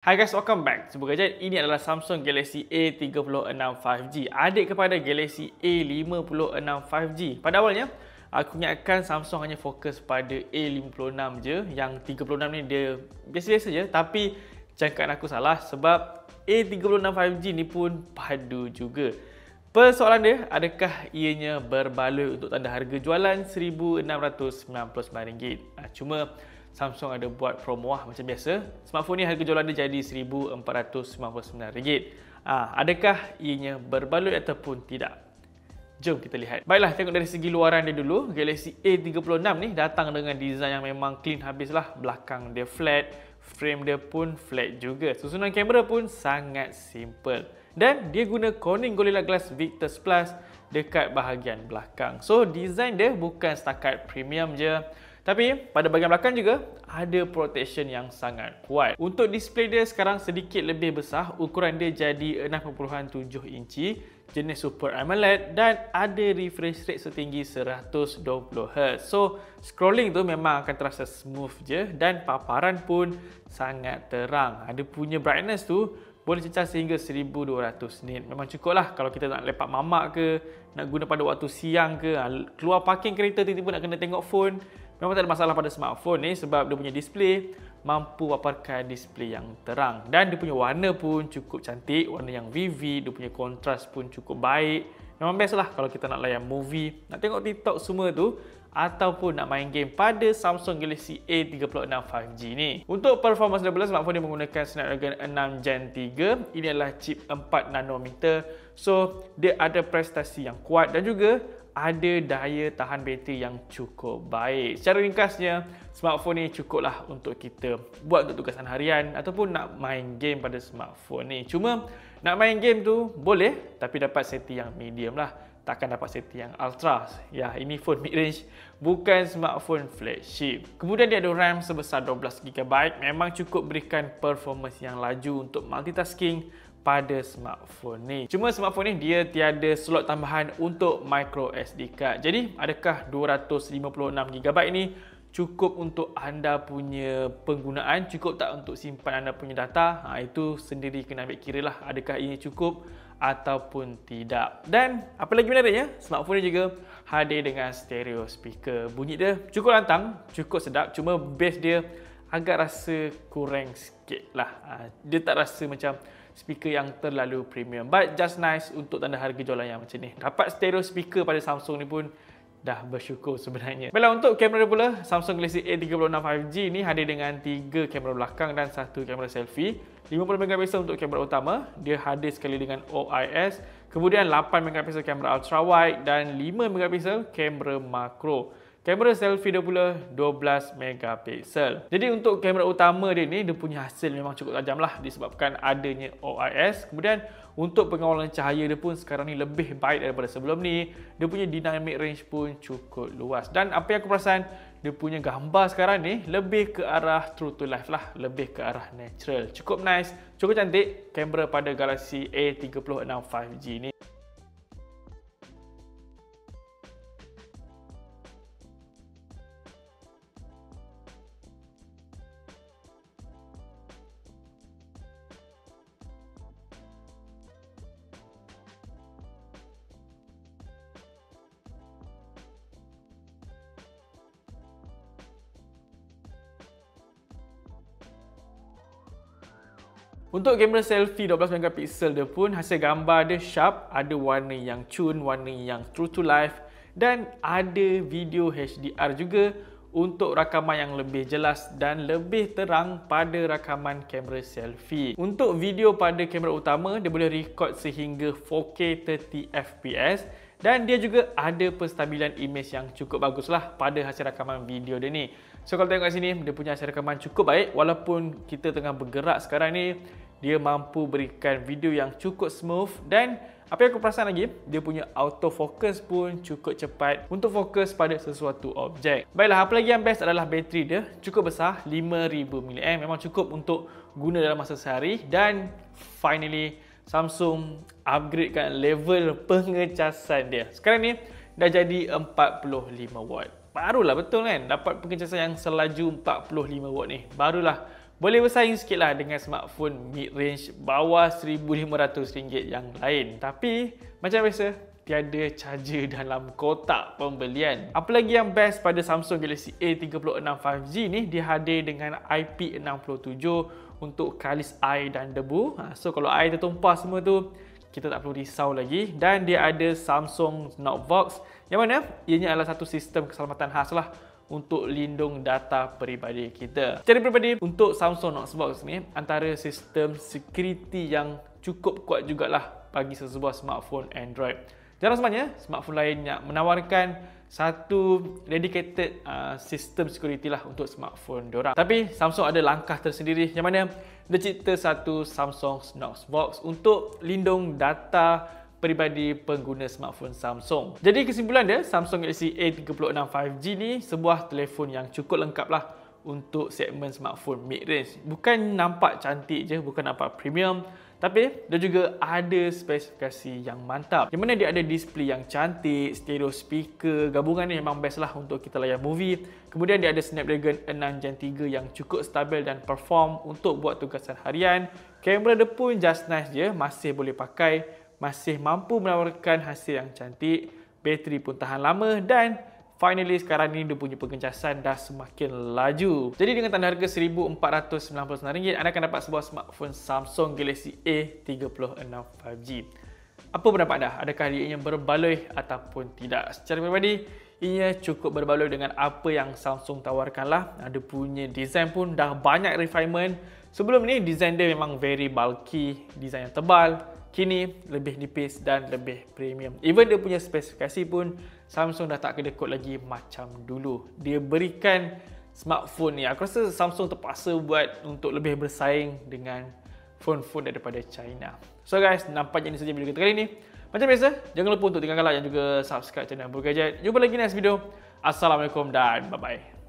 Hi guys, welcome back. Semoga je ini adalah Samsung Galaxy A36 5G, adik kepada Galaxy A56 5G. Pada awalnya, aku ingatkan Samsung hanya fokus pada A56 je, yang 36 ni dia biasa-biasa je, tapi jangkaan aku salah sebab A36 5G ni pun padu juga. Persoalan dia, adakah ianya berbaloi untuk tanda harga jualan RM1,699? Cuma Samsung ada buat promo macam biasa. Smartphone ni harga jualan dia jadi RM1,499. Adakah ianya berbaloi ataupun tidak? Jom kita lihat. Baiklah, tengok dari segi luaran dia dulu. Galaxy A36 ni datang dengan design yang memang clean habislah. Belakang dia flat, frame dia pun flat juga. Susunan kamera pun sangat simple. Dan dia guna Corning Gorilla Glass Victus Plus dekat bahagian belakang. So, design dia bukan setakat premium je. Tapi pada bahagian belakang juga ada protection yang sangat kuat. Untuk display dia sekarang sedikit lebih besar, ukuran dia jadi 6.7 inci, jenis Super AMOLED dan ada refresh rate setinggi 120Hz. So, scrolling tu memang akan terasa smooth je dan paparan pun sangat terang. Ada punya brightness tu boleh cecah sehingga 1200 nit. Memang cukup lah kalau kita nak lepak mamak ke, nak guna pada waktu siang ke, keluar parking kereta tiba-tiba nak kena tengok phone. Memang tak ada masalah pada smartphone ni sebab dia punya display mampu paparkan display yang terang. Dan dia punya warna pun cukup cantik, warna yang vivid, dia punya kontras pun cukup baik. Memang best lah kalau kita nak layan movie, nak tengok TikTok semua tu, ataupun nak main game pada Samsung Galaxy A36 5G ni. Untuk performance level, smartphone ni menggunakan Snapdragon 6 Gen 3. Ini adalah chip 4 nanometer. So, dia ada prestasi yang kuat dan juga ada daya tahan bateri yang cukup baik. Secara ringkasnya, smartphone ni cukuplah untuk kita buat untuk tugasan harian ataupun nak main game pada smartphone ni. Cuma nak main game tu boleh, tapi dapat setting yang medium lah. Takkan dapat setting yang ultra. Ya, ini phone mid-range, bukan smartphone flagship. Kemudian dia ada RAM sebesar 12GB, memang cukup berikan performance yang laju untuk multitasking pada smartphone ni. Cuma smartphone ni dia tiada slot tambahan untuk micro SD card. Jadi, adakah 256GB ni cukup untuk anda punya penggunaan? Cukup tak untuk simpan anda punya data? Itu sendiri kena ambil kira lah. Adakah ini cukup ataupun tidak. Dan apa lagi menariknya, smartphone ni juga hadir dengan stereo speaker. Bunyi dia cukup lantang, cukup sedap. Cuma bass dia agak rasa kurang sikit lah. Dia tak rasa macam speaker yang terlalu premium, but just nice untuk tanda harga jualan yang macam ni. Dapat stereo speaker pada Samsung ni pun dah bersyukur sebenarnya. Baiklah, untuk kamera pula, Samsung Galaxy A36 5G ni hadir dengan 3 kamera belakang dan 1 kamera selfie. 50MP untuk kamera utama, dia hadir sekali dengan OIS. Kemudian 8MP kamera ultra wide dan 5MP kamera makro. Kamera selfie dia pula 12MP. Jadi untuk kamera utama dia ni, dia punya hasil memang cukup tajam lah disebabkan adanya OIS. Kemudian untuk pengawalan cahaya dia pun sekarang ni lebih baik daripada sebelum ni. Dia punya dynamic range pun cukup luas. Dan apa yang aku perasan, dia punya gambar sekarang ni lebih ke arah true to life lah. Lebih ke arah natural. Cukup nice, cukup cantik kamera pada Galaxy A36 5G ni. Untuk kamera selfie 12MP dia pun hasil gambar dia sharp, ada warna yang cun, warna yang true to life dan ada video HDR juga untuk rakaman yang lebih jelas dan lebih terang pada rakaman kamera selfie. Untuk video pada kamera utama, dia boleh record sehingga 4K 30fps dan dia juga ada penstabilan image yang cukup bagus lah pada hasil rakaman video dia ni. So kalau tengok kat sini, dia punya hasil rakaman cukup baik walaupun kita tengah bergerak sekarang ni, dia mampu berikan video yang cukup smooth dan apa yang aku perasan lagi, dia punya autofocus pun cukup cepat untuk fokus pada sesuatu objek. Baiklah, apa lagi yang best adalah bateri dia cukup besar, 5000mAh, memang cukup untuk guna dalam masa sehari. Dan finally, Samsung upgradekan level pengecasan dia. Sekarang ni dah jadi 45W. Barulah betul kan, dapat pengecasan yang selaju 45W ni. Barulah boleh bersaing sikit lah dengan smartphone mid-range bawah RM1,500 yang lain. Tapi macam biasa, tiada charger dalam kotak pembelian. Apa lagi yang best pada Samsung Galaxy A36 5G ni, dia hadir dengan IP67 untuk kalis air dan debu. So kalau air tertumpah semua tu, kita tak perlu risau lagi. Dan dia ada Samsung Knockbox yang mana ianya adalah satu sistem keselamatan khas lah untuk lindung data peribadi kita. Secara peribadi, untuk Samsung Knockbox ni antara sistem security yang cukup kuat jugalah bagi sesebuah smartphone Android. Jarang sebenarnya smartphone lain yang menawarkan satu dedicated sistem security lah untuk smartphone diorang. Tapi Samsung ada langkah tersendiri yang mana dia cipta satu Samsung Knockbox untuk lindung data peribadi pengguna smartphone Samsung. Jadi kesimpulan dia, Samsung Galaxy A36 5G ni sebuah telefon yang cukup lengkap lah untuk segmen smartphone mid-range. Bukan nampak cantik je, bukan nampak premium, tapi dia juga ada spesifikasi yang mantap. Yang mana dia ada display yang cantik, stereo speaker, gabungan ni memang best lah untuk kita layan movie. Kemudian dia ada Snapdragon 6 Gen 3 yang cukup stabil dan perform untuk buat tugasan harian. Kamera dia pun just nice je, masih boleh pakai, masih mampu menawarkan hasil yang cantik, bateri pun tahan lama dan finally sekarang ni dia punya pengecasan dah semakin laju. Jadi dengan tanda harga RM1,499, anda akan dapat sebuah smartphone Samsung Galaxy A36 5G. Apa pendapat anda? Adakah ianya berbaloi ataupun tidak? Secara peribadi, ianya cukup berbaloi dengan apa yang Samsung tawarkan lah. Dia punya design pun dah banyak refinement. Sebelum ni design dia memang very bulky, design yang tebal. Kini lebih nipis dan lebih premium. Even dia punya spesifikasi pun Samsung dah tak kedekut lagi macam dulu. Dia berikan smartphone ni, aku rasa Samsung terpaksa buat untuk lebih bersaing dengan phone-phone daripada China. So guys, nampaknya ini saja video kita kali ini. Macam biasa, jangan lupa untuk tinggalkan like dan juga subscribe channel Bro Gadget. Jumpa lagi next video. Assalamualaikum dan bye-bye.